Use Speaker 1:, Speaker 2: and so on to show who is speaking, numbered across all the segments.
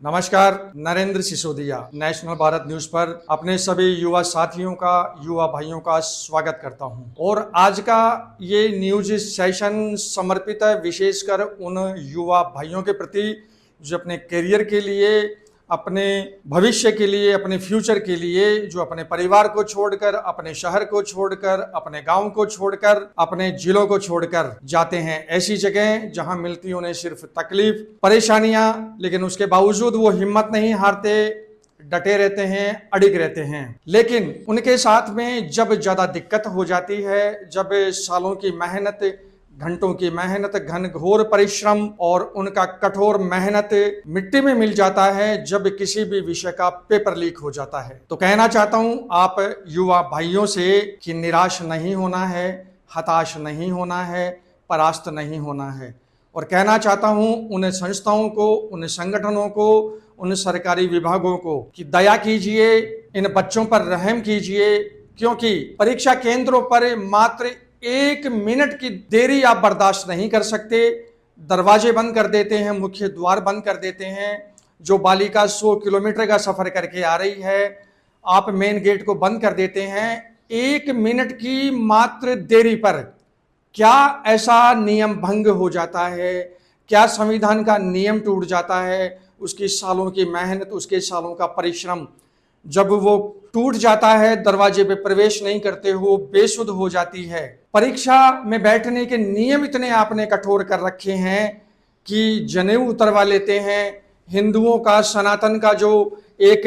Speaker 1: नमस्कार, Narendra Sisodia national Bharat news पर अपने सभी युवा साथियों का, युवा भाइयों का स्वागत करता हूं। और आज का ये न्यूज सेशन समर्पित है विशेषकर उन युवा भाइयों के प्रति जो अपने करियर के लिए, अपने भविष्य के लिए, अपने फ्यूचर के लिए, जो अपने परिवार को छोड़कर, अपने शहर को छोड़कर, अपने गांव को छोड़कर, अपने जिलों को छोड़कर जाते हैं ऐसी जगह जहां मिलती उन्हें सिर्फ तकलीफ, परेशानियां, लेकिन उसके बावजूद वो हिम्मत नहीं हारते, डटे रहते हैं, अडिग रहते हैं। लेकिन उनके साथ में जब ज्यादा दिक्कत हो जाती है, जब सालों की मेहनत, घंटों की मेहनत, घनघोर परिश्रम और उनका कठोर मेहनत मिट्टी में मिल जाता है, जब किसी भी विषय का पेपर लीक हो जाता है, तो कहना चाहता हूं आप युवा भाइयों से कि निराश नहीं होना है, हताश नहीं होना है, परास्त नहीं होना है। और कहना चाहता हूं उन संस्थाओं को, उन संगठनों को, उन सरकारी विभागों को कि दया कीजिए, इन बच्चों पर रहम कीजिए, क्योंकि परीक्षा केंद्रों पर मात्र 1 मिनट की देरी आप बर्दाश्त नहीं कर सकते। दरवाजे बंद कर देते हैं, मुख्य द्वार बंद कर देते हैं। जो बालिका 100 किलोमीटर का सफर करके आ रही है, आप मेन गेट को बंद कर देते हैं 1 मिनट की मात्र देरी पर। क्या ऐसा नियम भंग हो जाता है? क्या संविधान का नियम टूट जाता है? उसकी सालों की मेहनत, उसके सालों का परिश्रम जब वो टूट जाता है, दरवाजे पे प्रवेश नहीं करते हो, बेसुध हो जाती है। परीक्षा में बैठने के नियम इतने आपने कठोर कर रखे हैं कि जनेऊ उतरवा लेते हैं। हिंदुओं का, सनातन का जो एक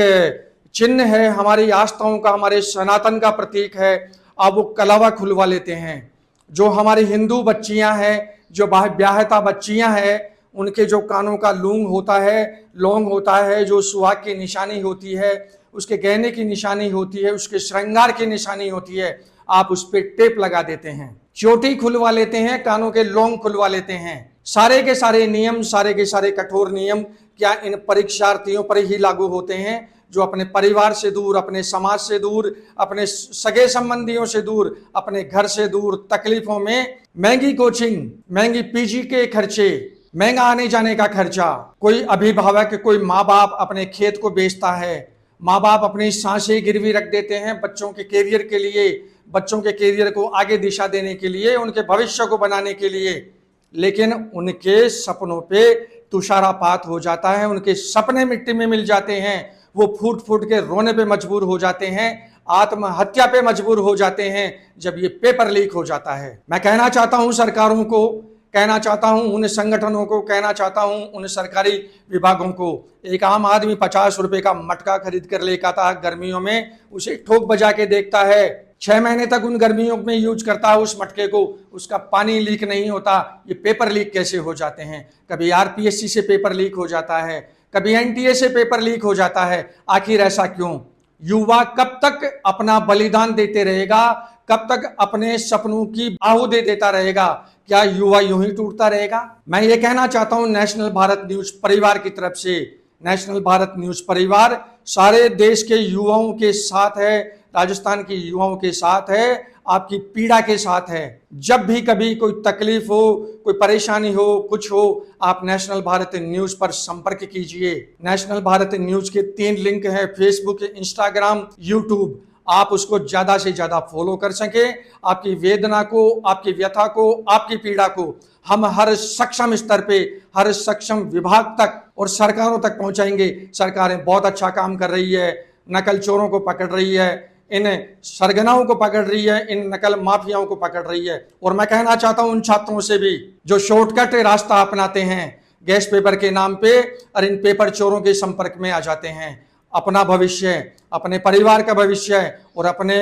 Speaker 1: चिन्ह है, हमारी आस्थाओं का, हमारे सनातन का प्रतीक है, अब वो कलावा खुलवा लेते हैं। जो हमारी हिंदू बच्चियां हैं, जो ब्याहता बच्चियां हैं, उनके जो कानों का लूंग होता है, लौंग होता है, जो सुहाग की निशानी होती है, उसके गहने की निशानी होती है, उसके श्रृंगार की निशानी होती है, आप उस पर टेप लगा देते हैं, चोटी खुलवा लेते हैं, कानों के लौंग खुलवा लेते हैं। सारे के सारे नियम, सारे के सारे कठोर नियम क्या इन परीक्षार्थियों पर ही लागू होते हैं जो अपने परिवार से दूर, अपने समाज से दूर, अपने सगे संबंधियों से दूर, अपने घर से दूर, तकलीफों में, महंगी कोचिंग, महंगी पीजी के खर्चे, महंगा आने जाने का खर्चा, कोई अभिभावक, कोई माँ बाप अपने खेत को बेचता है, माँ बाप अपनी सांसें गिरवी रख देते हैं बच्चों के कैरियर के लिए, बच्चों के कैरियर को आगे दिशा देने के लिए, उनके भविष्य को बनाने के लिए। लेकिन उनके सपनों पे तुषारापात हो जाता है, उनके सपने मिट्टी में मिल जाते हैं, वो फूट फूट के रोने पे मजबूर हो जाते हैं, आत्महत्या पे मजबूर हो जाते हैं जब ये पेपर लीक हो जाता है। मैं कहना चाहता हूं सरकारों को, कहना चाहता हूं उन संगठनों को, कहना चाहता हूं उन सरकारी विभागों को। एक आम आदमी 50 रुपए का मटका खरीद कर लेकर आता है गर्मियों में, उसे ठोक बजा के देखता है, 6 महीने तक उन गर्मियों में यूज करता है उस मटके को, उसका पानी लीक नहीं होता। ये पेपर लीक कैसे हो जाते हैं? कभी आरपीएससी से पेपर लीक हो जाता है, कभी एनटीए से पेपर लीक हो जाता है। आखिर ऐसा क्यों? युवा कब तक अपना बलिदान देते रहेगा? कब तक अपने सपनों की आहुति देता रहेगा? क्या युवा यूं ही टूटता रहेगा? मैं ये कहना चाहता हूं नेशनल भारत न्यूज परिवार की तरफ से, नेशनल भारत न्यूज परिवार सारे देश के युवाओं के साथ है, राजस्थान के युवाओं के साथ है, आपकी पीड़ा के साथ है। जब भी कभी कोई तकलीफ हो, कोई परेशानी हो, कुछ हो, आप नेशनल भारत न्यूज पर संपर्क कीजिए। नेशनल भारत न्यूज के 3 लिंक हैं, फेसबुक, इंस्टाग्राम, यूट्यूब। आप उसको ज्यादा से ज्यादा फॉलो कर सके। आपकी वेदना को, आपकी व्यथा को, आपकी पीड़ा को हम हर सक्षम स्तर पे, हर सक्षम विभाग तक और सरकारों तक पहुंचाएंगे। सरकारें बहुत अच्छा काम कर रही है, नकल चोरों को पकड़ रही है, इन सरगनाओं को पकड़ रही है, इन नकल माफियाओं को पकड़ रही है। और मैं कहना चाहता हूं उन छात्रों से भी जो शॉर्टकट रास्ता अपनाते हैं गैस पेपर के नाम पे और इन पेपर चोरों के संपर्क में आ जाते हैं। अपना भविष्य, अपने परिवार का भविष्य और अपने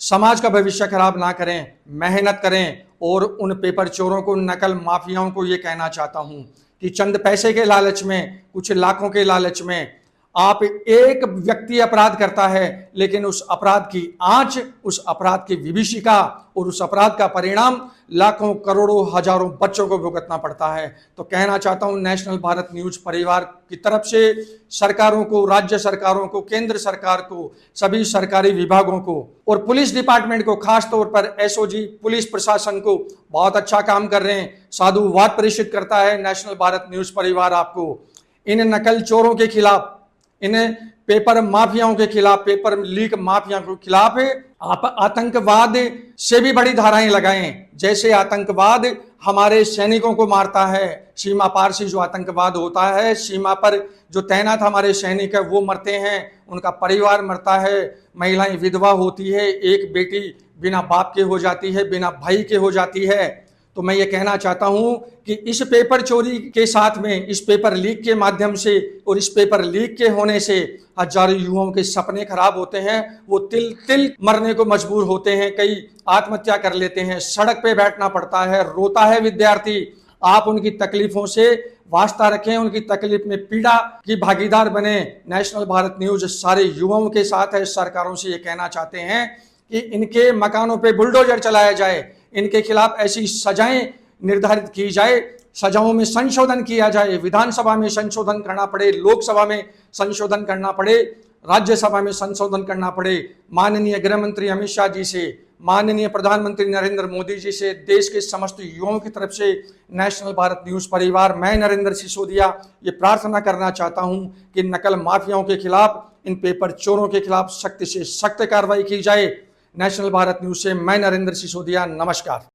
Speaker 1: समाज का भविष्य खराब ना करें, मेहनत करें। और उन पेपर चोरों को, नकल माफियाओं को ये कहना चाहता हूं कि चंद पैसे के लालच में, कुछ लाखों के लालच में आप, एक व्यक्ति अपराध करता है, लेकिन उस अपराध की आंच, उस अपराध की विभीषिका और उस अपराध का परिणाम लाखों, करोड़ों, हजारों बच्चों को भुगतना पड़ता है। तो कहना चाहता हूं नेशनल भारत न्यूज परिवार की तरफ से सरकारों को, राज्य सरकारों को, केंद्र सरकार को, सभी सरकारी विभागों को और पुलिस डिपार्टमेंट को, खास तौर पर एसओजी पुलिस प्रशासन को, बहुत अच्छा काम कर रहे हैं। साधुवाद प्रेषित करता है नेशनल भारत न्यूज परिवार आपको। इन नकल चोरों के खिलाफ, इन पेपर माफियाओं के खिलाफ, पेपर लीक माफिया के खिलाफ आप आतंकवाद से भी बड़ी धाराएं लगाएं। जैसे आतंकवाद हमारे सैनिकों को मारता है, सीमा पार से जो आतंकवाद होता है, सीमा पर जो तैनात हमारे सैनिक है वो मरते हैं, उनका परिवार मरता है, महिलाएं विधवा होती है, एक बेटी बिना बाप के हो जाती है, बिना भाई के हो जाती है। तो मैं ये कहना चाहता हूं कि इस पेपर चोरी के साथ में, इस पेपर लीक के माध्यम से और इस पेपर लीक के होने से हजारों युवाओं के सपने खराब होते हैं, वो तिल तिल मरने को मजबूर होते हैं, कई आत्महत्या कर लेते हैं, सड़क पे बैठना पड़ता है, रोता है विद्यार्थी। आप उनकी तकलीफों से वास्ता रखें, उनकी तकलीफ में पीड़ा की भागीदार बने। नेशनल भारत न्यूज सारे युवाओं के साथ है। सरकारों से ये कहना चाहते हैं कि इनके मकानों पे बुलडोजर चलाया जाए, इनके खिलाफ ऐसी सजाएं निर्धारित की जाए, सजाओं में संशोधन किया जाए, विधानसभा में संशोधन करना पड़े, लोकसभा में संशोधन करना पड़े, राज्यसभा में संशोधन करना पड़े। माननीय गृह मंत्री अमित शाह जी से, माननीय प्रधानमंत्री नरेंद्र मोदी जी से, देश के समस्त युवाओं की तरफ से नेशनल भारत न्यूज परिवार, मैं नरेंद्र सिसोदिया ये प्रार्थना करना चाहता हूं कि नकल माफियाओं के खिलाफ, इन पेपर चोरों के खिलाफ सख्त से सख्त कार्रवाई की जाए। नेशनल भारत न्यूज से मैं नरेंद्र सिसोदिया, नमस्कार।